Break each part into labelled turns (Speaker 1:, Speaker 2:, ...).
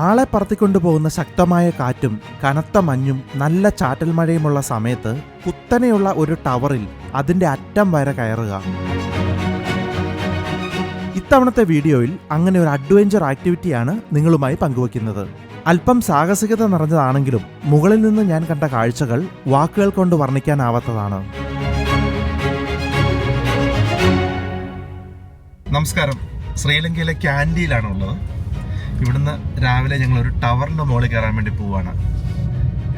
Speaker 1: ആളെ പറത്തിക്കൊണ്ടുപോകുന്ന ശക്തമായ കാറ്റും കനത്ത മഞ്ഞും നല്ല ചാറ്റൽ മഴയുമുള്ള സമയത്ത് കുത്തനെയുള്ള ഒരു ടവറിൽ അതിൻ്റെ അറ്റം വരെ കയറുക. ഇത്തവണത്തെ വീഡിയോയിൽ അങ്ങനെ ഒരു അഡ്വഞ്ചർ ആക്ടിവിറ്റിയാണ് നിങ്ങളുമായി പങ്കുവയ്ക്കുന്നത്. അല്പം സാഹസികത നിറഞ്ഞതാണെങ്കിലും മുകളിൽ നിന്ന് ഞാൻ കണ്ട കാഴ്ചകൾ വാക്കുകൾ കൊണ്ട് വർണ്ണിക്കാനാവാത്തതാണ്. നമസ്കാരം, ശ്രീലങ്കയിലെ ക്യാൻഡിയിലാണ് ഉള്ളത്. ഇവിടുന്ന് രാവിലെ ഞങ്ങൾ ഒരു ടവറിന്റെ മുകളിൽ കയറാൻ വേണ്ടി പോവാണ്.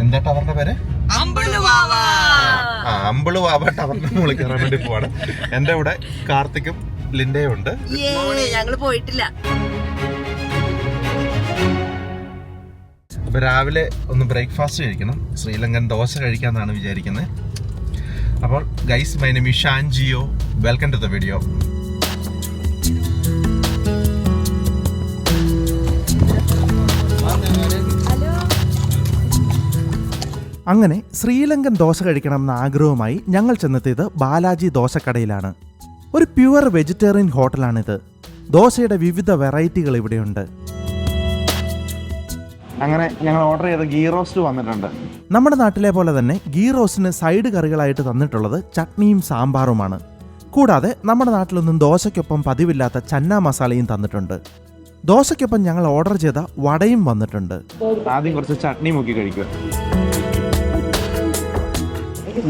Speaker 1: എന്താ ടവറിന്റെ പേര്? അമ്പിളുവാവ ടവറിന്റെ മുകളിൽ കയറാൻ വേണ്ടി പോവാണ്. എന്റെ ഇവിടെ കാർത്തിക്കും ലിൻഡയും ഉണ്ട്.
Speaker 2: ഞങ്ങള് പോയിട്ടില്ല.
Speaker 1: അപ്പൊ രാവിലെ ഒന്ന് ബ്രേക്ക്ഫാസ്റ്റ് കഴിക്കണം. ശ്രീലങ്കൻ ദോശ കഴിക്കാന്നാണ് വിചാരിക്കുന്നത്. അപ്പോൾ guys, my name is Shan Geo. Welcome to the video. അങ്ങനെ ശ്രീലങ്കൻ ദോശ കഴിക്കണമെന്ന ആഗ്രഹവുമായി ഞങ്ങൾ ചെന്നെത്തിയത് ബാലാജി ദോശക്കടയിലാണ്. ഒരു പ്യുവർ വെജിറ്റേറിയൻ ഹോട്ടലാണിത്. ദോശയുടെ വിവിധ വെറൈറ്റികൾ ഇവിടെയുണ്ട്. അങ്ങനെ ഞങ്ങൾ ഓർഡർ ചെയ്ത ഗീ റോസ്റ്റ് വന്നിട്ടുണ്ട്. നമ്മുടെ നാട്ടിലെ പോലെ തന്നെ ഗീ റോസ്റ്റിന് സൈഡ് കറികളായിട്ട് തന്നിട്ടുള്ളത് ചട്നിയും സാമ്പാറുമാണ്. കൂടാതെ നമ്മുടെ നാട്ടിലൊന്നും ദോശയ്ക്കൊപ്പം പതിവില്ലാത്ത ചന്ന മസാലയും തന്നിട്ടുണ്ട്. ദോശയ്ക്കൊപ്പം ഞങ്ങൾ ഓർഡർ ചെയ്ത വടയും വന്നിട്ടുണ്ട്. ആദ്യം കുറച്ച് ചട്നി മുക്കി കഴിക്കുക.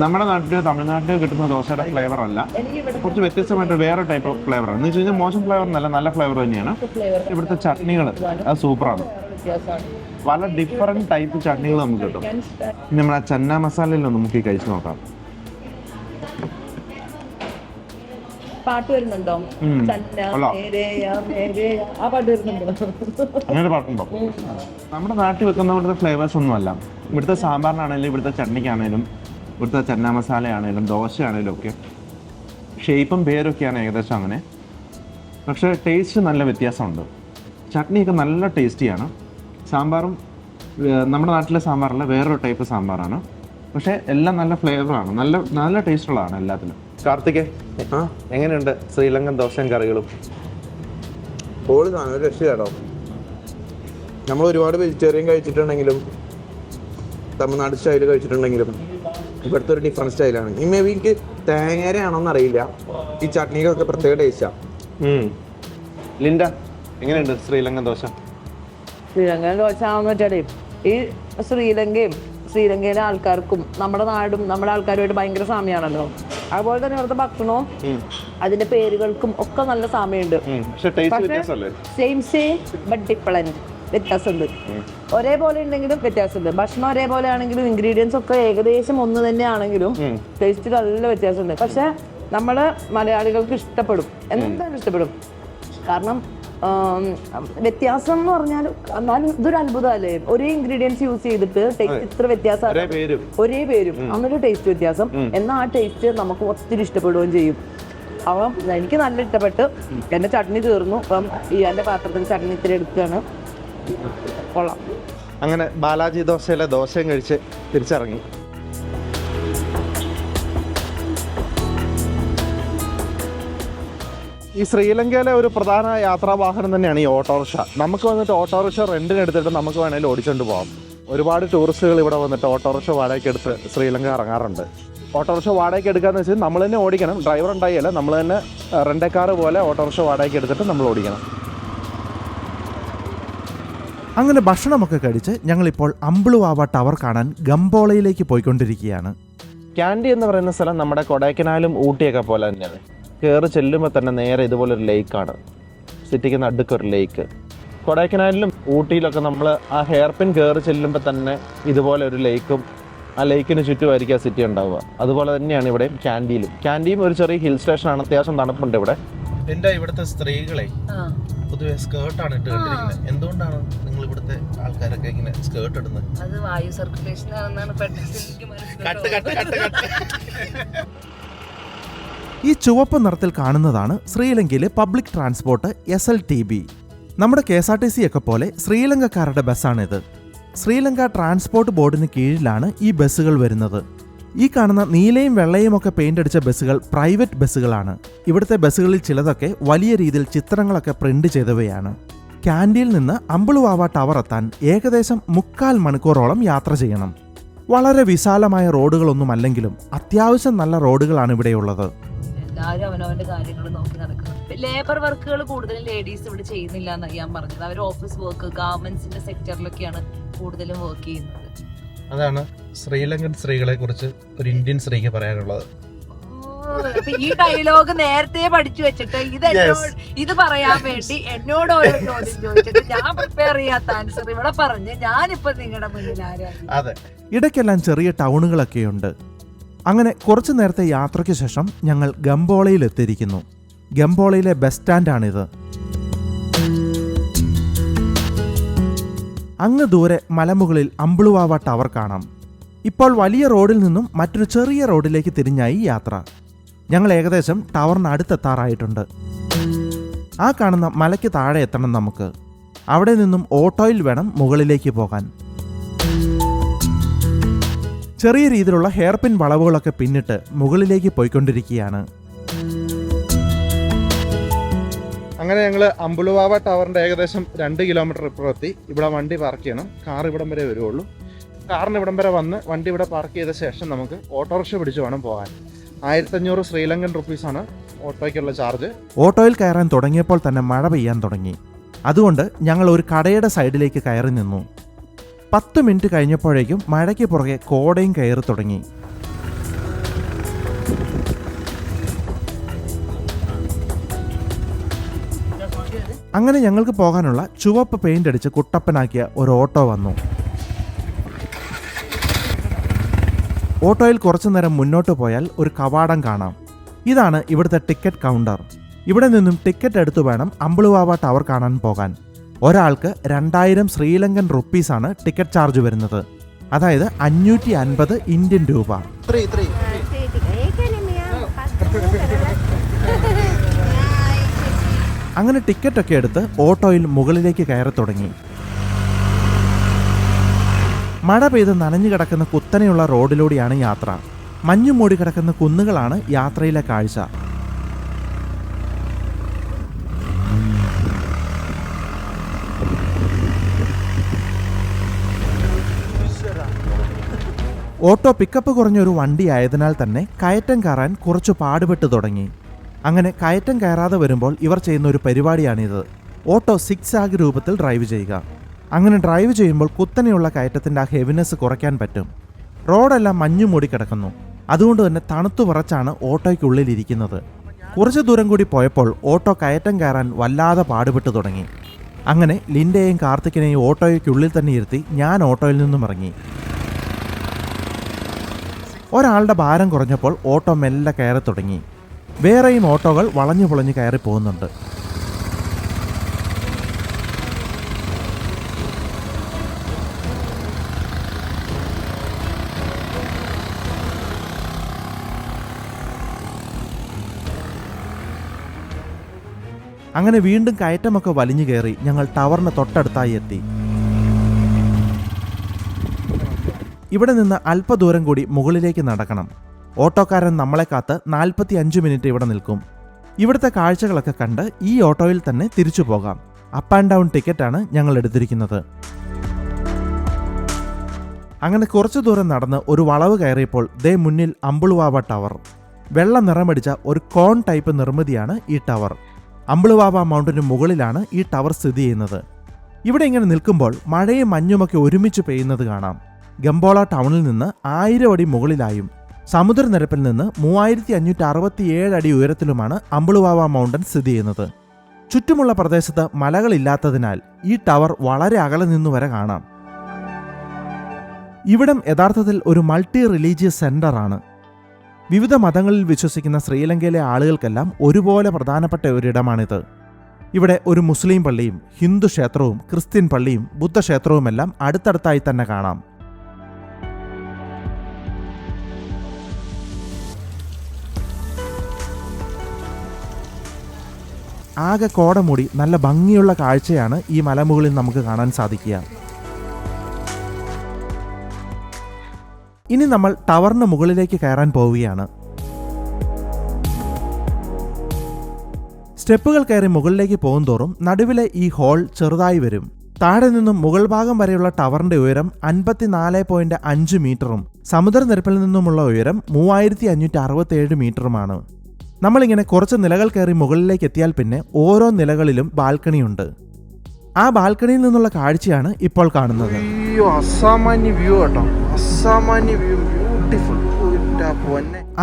Speaker 1: നമ്മുടെ നാട്ടിൽ തമിഴ്നാട്ടിൽ കിട്ടുന്ന ദോശയുടെ ഫ്ലേവർ അല്ല, കുറച്ച് വ്യത്യസ്തമായിട്ട് വേറെ ടൈപ്പ് ഓഫ് ഫ്ലേവർ. എന്ന് വെച്ച് കഴിഞ്ഞാൽ മോശം ഫ്ലേവർ എന്നല്ല, നല്ല ഫ്ലേവർ തന്നെയാണ്. ഇവിടുത്തെ ചട്നികൾ അത് സൂപ്പറാണ്. പല ഡിഫറെന്റ് ടൈപ്പ് ചട്നികൾ നമുക്ക് കിട്ടും. നമ്മൾ ആ ചന്ന മസാലയിൽ നമുക്ക് കഴിച്ചു നോക്കാം.
Speaker 2: പാട്ട് വരുന്നുണ്ടോ?
Speaker 1: അങ്ങനെ പാട്ടുണ്ടോ? നമ്മുടെ നാട്ടിൽ വെക്കുന്ന ഇവിടുത്തെ ഫ്ലേവേഴ്സ് ഒന്നുമല്ല. ഇവിടുത്തെ സാമ്പാറിനാണേലും ഇവിടുത്തെ ചട്നിക്കാണേലും ഇവിടുത്തെ ചന്ന മസാലയാണേലും ദോശയാണേലും ഒക്കെ ഷേപ്പും പേരൊക്കെയാണ് ഏകദേശം അങ്ങനെ. പക്ഷേ ടേസ്റ്റ് നല്ല വ്യത്യാസമുണ്ട്. ചട്നിയൊക്കെ നല്ല ടേസ്റ്റിയാണ്. സാമ്പാറും നമ്മുടെ നാട്ടിലെ സാമ്പാറല്ല, വേറൊരു ടൈപ്പ് സാമ്പാറാണ്. പക്ഷേ എല്ലാം നല്ല ഫ്ലേവറാണ്, നല്ല നല്ല ടേസ്റ്റുള്ളതാണ് എല്ലാത്തിലും. കാർത്തികേ, എങ്ങനെയുണ്ട് ശ്രീലങ്കൻ ദോശയും കറികളും?
Speaker 3: പൊളിതാണ്, ഒരു രക്ഷയാണോ. നമ്മൾ ഒരുപാട് വെജിറ്റേറിയൻ കഴിച്ചിട്ടുണ്ടെങ്കിലും തമിഴ്നാട് സ്റ്റൈൽ കഴിച്ചിട്ടുണ്ടെങ്കിലും ഇവിടുത്തെ ഒരു ഡിഫറെൻറ്റ് സ്റ്റൈലാണ്. ഈ മേ ബി എനിക്ക് തേങ്ങരയാണോന്ന് അറിയില്ല, ഈ ചട്നികളൊക്കെ പ്രത്യേക ടേസ്റ്റാണ്.
Speaker 1: ലിൻഡ, എങ്ങനെയുണ്ട് ശ്രീലങ്കൻ ദോശ?
Speaker 2: ശ്രീലങ്കൻ ദോശ ആണെന്ന് വെച്ചാലേ ഈ ശ്രീലങ്കയിലെ ആൾക്കാർക്കും നമ്മുടെ നാടും നമ്മുടെ ആൾക്കാരുമായിട്ട് ഭയങ്കര സാമ്യമാണല്ലോ. അതുപോലെ തന്നെ ഇവിടുത്തെ ഭക്ഷണവും അതിന്റെ പേരുകൾക്കും ഒക്കെ നല്ല സാമ്യമുണ്ട്. സെയിം ബട്ട് ഡിഫറെന്റ്, വ്യത്യാസമുണ്ട്. ഒരേപോലെ ഉണ്ടെങ്കിലും വ്യത്യാസമുണ്ട്. ഭക്ഷണം ഒരേപോലെ ആണെങ്കിലും ഇൻഗ്രീഡിയൻസ് ഒക്കെ ഏകദേശം ഒന്ന് തന്നെ ആണെങ്കിലും ടേസ്റ്റിൽ നല്ല വ്യത്യാസമുണ്ട്. പക്ഷെ നമ്മള് മലയാളികൾക്ക് ഇഷ്ടപ്പെടും, എന്തായാലും ഇഷ്ടപ്പെടും. കാരണം വ്യത്യാസം എന്ന് പറഞ്ഞാൽ എന്നാലും ഇതൊരു അത്ഭുതമല്ലേ, ഒരേ ഇൻഗ്രീഡിയൻസ് യൂസ് ചെയ്തിട്ട് ടേസ്റ്റ് ഇത്ര വ്യത്യാസം, ഒരേ പേരും അങ്ങനെ ടേസ്റ്റ് വ്യത്യാസം. എന്നാൽ ആ ടേസ്റ്റ് നമുക്ക് ഒത്തിരി ഇഷ്ടപ്പെടുകയും ചെയ്യും. അപ്പം എനിക്ക് നല്ല ഇഷ്ടപ്പെട്ട്. എന്റെ ചട്നി തീർന്നു. അപ്പം ഇയാളുടെ പാത്രത്തിൽ ചട്നി ഇത്തിരി എടുക്കുകയാണ്. കൊള്ളാം.
Speaker 1: അങ്ങനെ ബാലാജി ദോശയിലെ ദോശയും കഴിച്ച് തിരിച്ചിറങ്ങി. ഈ ശ്രീലങ്കയിലെ ഒരു പ്രധാന യാത്രാവാഹനം തന്നെയാണ് ഈ ഓട്ടോറിക്ഷ. നമുക്ക് വന്നിട്ട് ഓട്ടോറിക്ഷ റെന്റിന് എടുത്തിട്ട് നമുക്ക് വേണമെങ്കിൽ ഓടിച്ചുകൊണ്ട് പോകാം. ഒരുപാട് ടൂറിസ്റ്റുകൾ ഇവിടെ വന്നിട്ട് ഓട്ടോറിക്ഷ വാടകയ്ക്ക് എടുത്ത് ശ്രീലങ്ക ഇറങ്ങാറുണ്ട്. ഓട്ടോറിക്ഷ വാടകയ്ക്ക് എടുക്കാന്ന് വെച്ചാൽ നമ്മൾ തന്നെ ഓടിക്കണം, ഡ്രൈവർ ഉണ്ടായില്ല. നമ്മൾ തന്നെ റെൻ്റക്കാർ പോലെ ഓട്ടോറിക്ഷ വാടകയ്ക്ക് എടുത്തിട്ട് നമ്മൾ ഓടിക്കണം. അങ്ങനെ ഭക്ഷണമൊക്കെ കഴിച്ച് ഞങ്ങളിപ്പോൾ അമ്പിളുവാവ ടവർ കാണാൻ ഗംബോളയിലേക്ക് പോയിക്കൊണ്ടിരിക്കുകയാണ്. ക്യാൻഡി എന്ന് പറയുന്ന സ്ഥലം നമ്മുടെ കൊടൈക്കനാലും ഊട്ടിയൊക്കെ പോലെ തന്നെയാണ്. കയറി ചെല്ലുമ്പോൾ തന്നെ നേരെ ഇതുപോലൊരു ലേക്കാണ്, സിറ്റിക്ക് നടുക്കൊരു ലേക്ക്. കൊടൈക്കനാലിലും ഊട്ടിയിലൊക്കെ നമ്മൾ ആ ഹെയർ പിൻ കയറി ചെല്ലുമ്പോൾ തന്നെ ഇതുപോലെ ഒരു ലേക്കും ആ ലേക്കിന് ചുറ്റുമായിരിക്കും ആ സിറ്റി ഉണ്ടാവുക. അതുപോലെ തന്നെയാണ് ഇവിടെ ക്യാൻഡിയും ഒരു ചെറിയ ഹിൽ സ്റ്റേഷനാണ്. അത്യാവശ്യം തണുപ്പുണ്ട് ഇവിടെ. എൻ്റെ ഇവിടുത്തെ സ്ത്രീകളെ പൊതുവെ സ്കേർട്ടാണ് ഇട്ട് കണ്ടിരിക്കുന്നത്. എന്തുകൊണ്ടാണ് നിങ്ങൾ ഇവിടുത്തെ ആൾക്കാരൊക്കെ ഇങ്ങനെ സ്കേർട്ട് ഇടുന്നത്?
Speaker 2: അത് വായു സർക്കുലേഷൻ ആണെന്നാണ്
Speaker 1: ഈ ചുവപ്പ് നിറത്തിൽ കാണുന്നതാണ് ശ്രീലങ്കയിലെ പബ്ലിക് ട്രാൻസ്പോർട്ട് SLTB. നമ്മുടെ KSRTC ഒക്കെ പോലെ ശ്രീലങ്കക്കാരുടെ ബസ്സാണിത്. ശ്രീലങ്ക ട്രാൻസ്പോർട്ട് ബോർഡിന് കീഴിലാണ് ഈ ബസ്സുകൾ വരുന്നത്. ഈ കാണുന്ന നീലയും വെള്ളയും ഒക്കെ പെയിന്റ് അടിച്ച ബസ്സുകൾ പ്രൈവറ്റ് ബസ്സുകളാണ്. ഇവിടുത്തെ ബസ്സുകളിൽ ചിലതൊക്കെ വലിയ രീതിയിൽ ചിത്രങ്ങളൊക്കെ പ്രിന്റ് ചെയ്തവയാണ്. ക്യാൻഡിയിൽ നിന്ന് അമ്പുളുവാവ ടവർ എത്താൻ ഏകദേശം 3/4 മണിക്കൂറോളം യാത്ര ചെയ്യണം. വളരെ വിശാലമായ റോഡുകളൊന്നുമല്ലെങ്കിലും അത്യാവശ്യം നല്ല റോഡുകളാണ് ഇവിടെയുള്ളത്.
Speaker 2: എല്ലാവരും അവനവന്റെ കാര്യങ്ങൾ നോക്കി നടക്കുന്നത്. ലേബർ വർക്കുകൾ കൂടുതലും ലേഡീസ് ഇവിടെ ചെയ്യുന്നില്ല എന്ന് ഞാൻ പറഞ്ഞത്. അവർ ഓഫീസ് വർക്ക്, ഗവൺമെന്റ്സിന്റെ സെക്ടറിലൊക്കെയാണ് കൂടുതലും വർക്ക് ചെയ്യുന്നത്.
Speaker 1: അതാണ് ശ്രീലങ്കൻ സ്ത്രീകളെ കുറിച്ച് ഒരു ഇന്ത്യൻ സ്ത്രീക്ക് പറയാനുള്ളത്.
Speaker 2: അപ്പൊ ഈ ഡയലോഗ് നേരത്തെ പഠിച്ചു വെച്ചിട്ട് ഇത് പറയാൻ വേണ്ടി എന്നോട് ഓരോ ചോദ്യം ചോദിച്ചിട്ട് ഞാൻ പ്രിപ്പയർ ചെയ്യാത്ത ആൻസർ ഇവിടെ പറഞ്ഞ് ഞാനിപ്പോ നിങ്ങളുടെ മുന്നിൽ ആരാണ്.
Speaker 1: അതെ, ഇടയ്ക്കെല്ലാം ചെറിയ ടൗണുകളൊക്കെയുണ്ട്. അങ്ങനെ കുറച്ചു നേരത്തെ യാത്രയ്ക്ക് ശേഷം ഞങ്ങൾ ഗംബോളയിൽ എത്തിയിരിക്കുന്നു. ഗംബോളയിലെ ബസ് സ്റ്റാൻഡാണിത്. അങ്ങ് ദൂരെ മലമുകളിൽ അമ്പുളുവാവ ടവർ കാണാം. ഇപ്പോൾ വലിയ റോഡിൽ നിന്നും മറ്റൊരു ചെറിയ റോഡിലേക്ക് തിരിഞ്ഞായി യാത്ര. ഞങ്ങൾ ഏകദേശം ടവറിന് അടുത്തെത്താറായിട്ടുണ്ട്. ആ കാണുന്ന മലയ്ക്ക് താഴെ എത്തണം നമുക്ക്. അവിടെ നിന്നും ഓട്ടോയിൽ വേണം മുകളിലേക്ക് പോകാൻ. ചെറിയ രീതിയിലുള്ള ഹെയർപിൻ വളവുകളൊക്കെ പിന്നിട്ട് മുകളിലേക്ക് പോയിക്കൊണ്ടിരിക്കുകയാണ്. അങ്ങനെ ഞങ്ങൾ അമ്പുളുവാവ ടവറിൻ്റെ ഏകദേശം 2 കിലോമീറ്റർ ഇപ്പുറത്തി. ഇവിടെ വണ്ടി പാർക്ക് ചെയ്യണം. കാർ ഇവിടം വരെ വരുള്ളൂ. കാറിന് ഇവിടം വരെ വന്ന് വണ്ടി ഇവിടെ പാർക്ക് ചെയ്ത ശേഷം നമുക്ക് ഓട്ടോറിക്ഷ പിടിച്ച് വേണം പോകാൻ. 1500 ശ്രീലങ്കൻ റുപ്പീസാണ് ഓട്ടോയ്ക്കുള്ള ചാർജ്. ഓട്ടോയിൽ കയറാൻ തുടങ്ങിയപ്പോൾ തന്നെ മഴ പെയ്യാൻ തുടങ്ങി. അതുകൊണ്ട് ഞങ്ങൾ ഒരു കടയുടെ സൈഡിലേക്ക് കയറി നിന്നു. 10 മിനിറ്റ് കഴിഞ്ഞപ്പോഴേക്കും മഴയ്ക്ക് പുറകെ കോടയും കയറി തുടങ്ങി. അങ്ങനെ ഞങ്ങൾക്ക് പോകാനുള്ള ചുവപ്പ് പെയിന്റ് അടിച്ച് കുട്ടപ്പനാക്കിയ ഒരു ഓട്ടോ വന്നു. ഓട്ടോയിൽ കുറച്ചു നേരം മുന്നോട്ട് പോയാൽ ഒരു കവാടം കാണാം. ഇതാണ് ഇവിടുത്തെ ടിക്കറ്റ് കൗണ്ടർ. ഇവിടെ നിന്നും ടിക്കറ്റ് എടുത്തു വേണം അമ്പുളുവാവ ടവർ കാണാൻ പോകാൻ. ഒരാൾക്ക് 2000 ശ്രീലങ്കൻ റുപ്പീസാണ് ടിക്കറ്റ് ചാർജ് വരുന്നത്. അതായത് 550 ഇന്ത്യൻ രൂപ. അങ്ങനെ ടിക്കറ്റൊക്കെ എടുത്ത് ഓട്ടോയിൽ മുകളിലേക്ക് കയറി തുടങ്ങി. മഴ പെയ്ത് നനഞ്ഞു കിടക്കുന്ന കുത്തനെയുള്ള റോഡിലൂടെയാണ് യാത്ര. മഞ്ഞു മൂടി കിടക്കുന്ന കുന്നുകളാണ് യാത്രയിലെ കാഴ്ച. ഓട്ടോ പിക്കപ്പ് കുറഞ്ഞൊരു വണ്ടി ആയതിനാൽ തന്നെ കയറ്റം കയറാൻ കുറച്ച് പാടുപെട്ട് തുടങ്ങി. അങ്ങനെ കയറ്റം കയറാതെ വരുമ്പോൾ ഇവർ ചെയ്യുന്ന ഒരു പരിപാടിയാണിത്. ഓട്ടോ 6 ആഗ് രൂപത്തിൽ ഡ്രൈവ് ചെയ്യുക. അങ്ങനെ ഡ്രൈവ് ചെയ്യുമ്പോൾ കുത്തനെയുള്ള കയറ്റത്തിൻ്റെ ആ ഹെവിനെസ് കുറയ്ക്കാൻ പറ്റും. റോഡെല്ലാം മഞ്ഞു മൂടി കിടക്കുന്നു. അതുകൊണ്ട് തന്നെ തണുത്തു വിറച്ചാണ് ഓട്ടോയ്ക്കുള്ളിലിരിക്കുന്നത്. കുറച്ച് ദൂരം കൂടി പോയപ്പോൾ ഓട്ടോ കയറ്റം കയറാൻ വല്ലാതെ പാടുപെട്ട് തുടങ്ങി. അങ്ങനെ ലിൻഡയെയും കാർത്തിക്കിനെയും ഓട്ടോയ്ക്കുള്ളിൽ തന്നെ ഇരുത്തി ഞാൻ ഓട്ടോയിൽ നിന്നും ഇറങ്ങി. ഒരാളുടെ ഭാരം കുറഞ്ഞപ്പോൾ ഓട്ടോ മെല്ലെ കയറി തുടങ്ങി. വേറെയും ഓട്ടോകൾ വളഞ്ഞു പൊളഞ്ഞ് കയറി പോകുന്നുണ്ട്. അങ്ങനെ വീണ്ടും കയറ്റമൊക്കെ വലിഞ്ഞു കയറി ഞങ്ങൾ ടവറിന് തൊട്ടടുത്തായി എത്തി. ഇവിടെ നിന്ന് അല്പദൂരം കൂടി മുകളിലേക്ക് നടക്കണം. ഓട്ടോക്കാരൻ നമ്മളെ കാത്ത് 45 മിനിറ്റ് ഇവിടെ നിൽക്കും. ഇവിടുത്തെ കാഴ്ചകളൊക്കെ കണ്ട് ഈ ഓട്ടോയിൽ തന്നെ തിരിച്ചു പോകാം. അപ്പ് ആൻഡ് ഡൗൺ ടിക്കറ്റാണ് ഞങ്ങൾ എടുത്തിരിക്കുന്നത്. അങ്ങനെ കുറച്ചു ദൂരം നടന്ന് ഒരു വളവ് കയറിയപ്പോൾ ദേ മുന്നിൽ അമ്പുളുവാവ ടവർ. വെള്ള നിറമടിച്ച ഒരു കോൺ ടൈപ്പ് നിർമ്മിതിയാണ് ഈ ടവർ. അമ്പുളുവാവ മൗണ്ടിന് മുകളിലാണ് ഈ ടവർ സ്ഥിതി ചെയ്യുന്നത്. ഇവിടെ ഇങ്ങനെ നിൽക്കുമ്പോൾ മഴയും മഞ്ഞുമൊക്കെ ഒരുമിച്ച് പെയ്യുന്നത് കാണാം. ഗംബോള ടൗണിൽ നിന്ന് 1000 അടി മുകളിലായും സമുദ്രനിരപ്പിൽ നിന്ന് 3567 അടി ഉയരത്തിലുമാണ് അമ്പുളുവാവ മൗണ്ടൻ സ്ഥിതി ചെയ്യുന്നത്. ചുറ്റുമുള്ള പ്രദേശത്ത് മലകളില്ലാത്തതിനാൽ ഈ ടവർ വളരെ അകലെ നിന്നു വരെ കാണാം. ഇവിടം യഥാർത്ഥത്തിൽ ഒരു മൾട്ടി റിലീജിയസ് സെന്ററാണ്. വിവിധ മതങ്ങളിൽ വിശ്വസിക്കുന്ന ശ്രീലങ്കയിലെ ആളുകൾക്കെല്ലാം ഒരുപോലെ പ്രധാനപ്പെട്ട ഒരിടമാണിത്. ഇവിടെ ഒരു മുസ്ലിം പള്ളിയും ഹിന്ദു ക്ഷേത്രവും ക്രിസ്ത്യൻ പള്ളിയും ബുദ്ധക്ഷേത്രവുമെല്ലാം അടുത്തടുത്തായി തന്നെ കാണാം. ആകെ കോടമൂടി നല്ല ഭംഗിയുള്ള കാഴ്ചയാണ് ഈ മലമുകളിൽ നമുക്ക് കാണാൻ സാധിക്കുക. ഇനി നമ്മൾ ടവറിന് മുകളിലേക്ക് കയറാൻ പോവുകയാണ്. സ്റ്റെപ്പുകൾ കയറി മുകളിലേക്ക് പോകുന്തോറും നടുവിലെ ഈ ഹോൾ ചെറുതായി വരും. താഴെ നിന്നും മുകൾ ഭാഗം വരെയുള്ള ടവറിന്റെ ഉയരം 54.5 മീറ്ററും സമുദ്രനിരപ്പിൽ നിന്നുമുള്ള ഉയരം 3567 മീറ്ററുമാണ്. നമ്മളിങ്ങനെ കുറച്ച് നിലകൾ കയറി മുകളിലേക്ക് എത്തിയാൽ പിന്നെ ഓരോ നിലകളിലും ബാൽക്കണിയുണ്ട്. ആ ബാൽക്കണിയിൽ നിന്നുള്ള കാഴ്ചയാണ് ഇപ്പോൾ കാണുന്നത്.
Speaker 3: അസാമാന്യ വ്യൂ കേട്ടോ, അസാമാന്യ വ്യൂ, ബ്യൂട്ടിഫുൾ.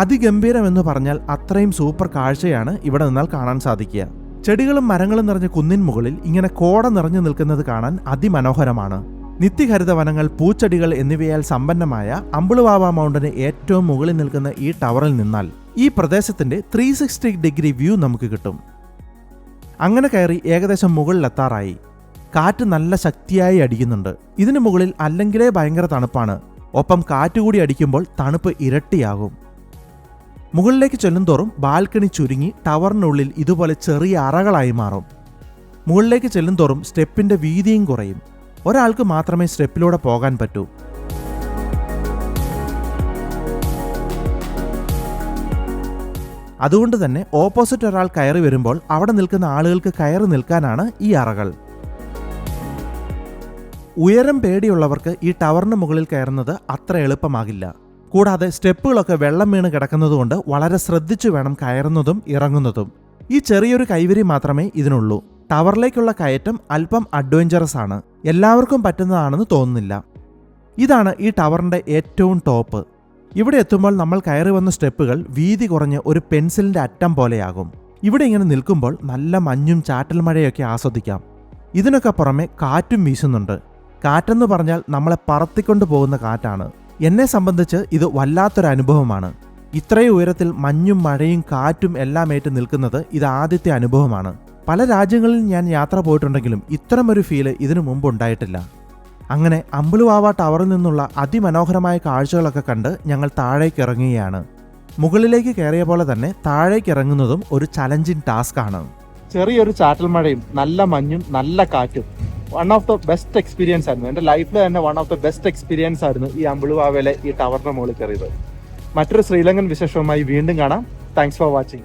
Speaker 1: അതിഗംഭീരം എന്ന് പറഞ്ഞാൽ അത്രയും സൂപ്പർ കാഴ്ചയാണ് ഇവിടെ നിന്നാൽ കാണാൻ സാധിക്കുക. ചെടികളും മരങ്ങളും നിറഞ്ഞ കുന്നിൻ മുകളിൽ ഇങ്ങനെ കോട നിറഞ്ഞു നിൽക്കുന്നത് കാണാൻ അതിമനോഹരമാണ്. നിത്യഹരിത വനങ്ങൾ, പൂച്ചെടികൾ എന്നിവയാൽ സമ്പന്നമായ അമ്പുളുവാവ മൗണ്ടന് ഏറ്റവും മുകളിൽ നിൽക്കുന്ന ഈ ടവറിൽ നിന്നാൽ ഈ പ്രദേശത്തിന്റെ 360 ഡിഗ്രി വ്യൂ നമുക്ക് കിട്ടും. അങ്ങനെ കയറി ഏകദേശം മുകളിലെത്താറായി. കാറ്റ് നല്ല ശക്തിയായി അടിക്കുന്നുണ്ട്. ഇതിനു മുകളിൽ അല്ലെങ്കിലേ ഭയങ്കര തണുപ്പാണ്. ഒപ്പം കാറ്റുകൂടി അടിക്കുമ്പോൾ തണുപ്പ് ഇരട്ടിയാകും. മുകളിലേക്ക് ചെല്ലുന്തോറും ബാൽക്കണി ചുരുങ്ങി ടവറിനുള്ളിൽ ഇതുപോലെ ചെറിയ അറകളായി മാറും. മുകളിലേക്ക് ചെല്ലുന്തോറും സ്റ്റെപ്പിന്റെ വീതിയും കുറയും. ഒരാൾക്ക് മാത്രമേ സ്റ്റെപ്പിലൂടെ പോകാൻ പറ്റൂ. അതുകൊണ്ട് തന്നെ ഓപ്പോസിറ്റ് ഒരാൾ കയറി വരുമ്പോൾ അവിടെ നിൽക്കുന്ന ആളുകൾക്ക് കയറി നിൽക്കാനാണ് ഈ അറകൾ. ഉയരം പേടിയുള്ളവർക്ക് ഈ ടവറിന് മുകളിൽ കയറുന്നത് അത്ര എളുപ്പമാകില്ല. കൂടാതെ സ്റ്റെപ്പുകളൊക്കെ വെള്ളം വീണ് കിടക്കുന്നതുകൊണ്ട് വളരെ ശ്രദ്ധിച്ചു വേണം കയറുന്നതും ഇറങ്ങുന്നതും. ഈ ചെറിയൊരു കൈവരി മാത്രമേ ഇതിനുള്ളൂ. ടവറിലേക്കുള്ള കയറ്റം അല്പം അഡ്വഞ്ചറസ് ആണ്. എല്ലാവർക്കും പറ്റുന്നതാണെന്ന് തോന്നുന്നില്ല. ഇതാണ് ഈ ടവറിന്റെ ഏറ്റവും ടോപ്പ്. ഇവിടെ എത്തുമ്പോൾ നമ്മൾ കയറി വന്ന സ്റ്റെപ്പുകൾ വീതി കുറഞ്ഞ് ഒരു പെൻസിലിന്റെ അറ്റം പോലെയാകും. ഇവിടെ ഇങ്ങനെ നിൽക്കുമ്പോൾ നല്ല മഞ്ഞും ചാറ്റൽ മഴയൊക്കെ ആസ്വദിക്കാം. ഇതിനൊക്കെ പുറമെ കാറ്റും വീശുന്നുണ്ട്. കാറ്റെന്ന് പറഞ്ഞാൽ നമ്മളെ പറത്തിക്കൊണ്ടു പോകുന്ന കാറ്റാണ്. എന്നെ സംബന്ധിച്ച് ഇത് വല്ലാത്തൊരു അനുഭവമാണ്. ഇത്രയും ഉയരത്തിൽ മഞ്ഞും മഴയും കാറ്റും എല്ലാം ഏറ്റ് നിൽക്കുന്നത് ഇത് ആദ്യത്തെ അനുഭവമാണ്. പല രാജ്യങ്ങളിൽ ഞാൻ യാത്ര പോയിട്ടുണ്ടെങ്കിലും ഇത്തരമൊരു ഫീല് ഇതിനു മുമ്പ് ഉണ്ടായിട്ടില്ല. അങ്ങനെ അമ്പുളുവാവ ടവറിൽ നിന്നുള്ള അതിമനോഹരമായ കാഴ്ചകളൊക്കെ കണ്ട് ഞങ്ങൾ താഴേക്ക് ഇറങ്ങുകയാണ്. മുകളിലേക്ക് കയറിയ പോലെ തന്നെ താഴേക്ക് ഇറങ്ങുന്നതും ഒരു ചലഞ്ചിങ് ടാസ്ക് ആണ്. ചെറിയൊരു ചാറ്റൽ മഴയും നല്ല മഞ്ഞും നല്ല കാറ്റും one of the best experience ആയിരുന്നു. എൻ്റെ ലൈഫിൽ തന്നെ one of the best experience ആയിരുന്നു ഈ അമ്പുളുവാവയിലെ ഈ ടവറിന്റെ മുകളിൽ കയറിയത്. മറ്റൊരു ശ്രീലങ്കൻ വിശേഷവുമായി വീണ്ടും കാണാം. Thanks for watching.